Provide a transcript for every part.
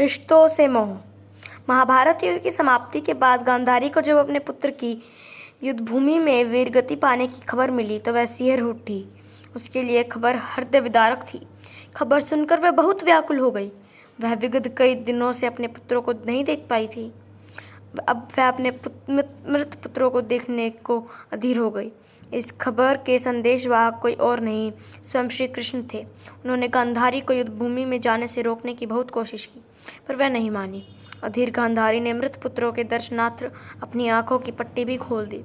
रिश्तों से मोह। महाभारत युद्ध की समाप्ति के बाद गांधारी को जब अपने पुत्र की युद्धभूमि में वीरगति पाने की खबर मिली तो वह सिहर उठी। उसके लिए खबर हृदय विदारक थी। खबर सुनकर वह बहुत व्याकुल हो गई। वह विगत कई दिनों से अपने पुत्रों को नहीं देख पाई थी। अब वह अपने मृत पुत्रों को देखने को अधीर हो गई। इस खबर के संदेशवाहक कोई और नहीं, स्वयं श्री कृष्ण थे। उन्होंने गांधारी को युद्धभूमि में जाने से रोकने की बहुत कोशिश की, पर वह नहीं मानी। अधीर गांधारी ने मृत पुत्रों के दर्शनार्थ अपनी आंखों की पट्टी भी खोल दी।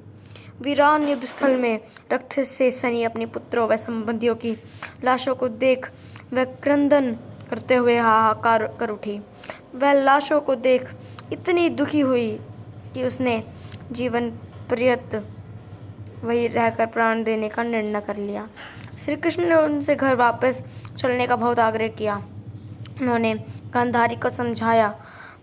वीरान युद्धस्थल में रक्त से सनी अपने पुत्रों व संबंधियों की लाशों को देख वह क्रंदन करते हुए हाहाकार कर उठी। वह लाशों को देख इतनी दुखी हुई कि उसने जीवन पर्यंत वहीं रहकर प्राण देने का निर्णय कर लिया। श्री कृष्ण ने उनसे घर वापस चलने का बहुत आग्रह किया। उन्होंने गांधारी को समझाया,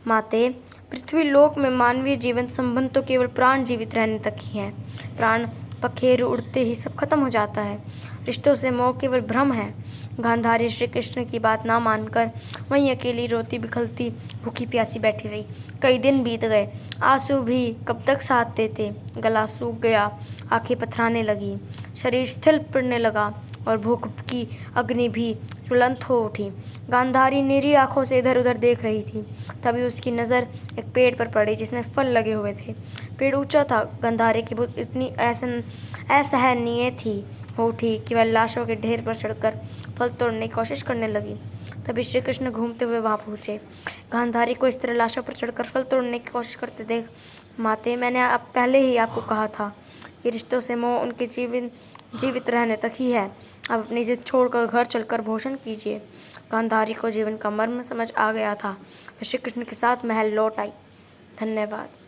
माते, पृथ्वी लोक में मानवीय जीवन संबंध तो केवल प्राण जीवित रहने तक ही है। प्राण पखेरु उड़ते ही सब खत्म हो जाता है। रिश्तों से मोह केवल भ्रम है। गांधारी श्री कृष्ण की बात ना मानकर वहीं अकेली रोती बिखलती भूखी प्यासी बैठी रही। कई दिन बीत गए। आंसू भी कब तक साथ देते। गला सूख गया, आंखें पथराने लगी, शरीर शिथिल पड़ने लगा और भूख की अग्नि भी ज्वलंत हो उठी। गांधारी निरी आंखों से इधर उधर देख रही थी। तभी उसकी नज़र एक पेड़ पर पड़ी जिसमें फल लगे हुए थे। पेड़ ऊंचा था। गांधारी की भूख इतनी असहनीय हो उठी कि वह लाशों के ढेर पर चढ़कर फल तोड़ने की कोशिश करने लगी। तभी श्री कृष्ण घूमते हुए वहां पहुंचे। गांधारी को इस तरह लाशों पर चढ़कर फल तोड़ने की कोशिश करते देख, माते, मैंने पहले ही आपको कहा था कि रिश्तों से मोह उनके जीवित रहने तक ही है। अब अपनी जिद छोड़कर घर चलकर भोजन कीजिए। गांधारी को जीवन का मर्म समझ आ गया था। वह श्री कृष्ण के साथ महल लौट आई। धन्यवाद।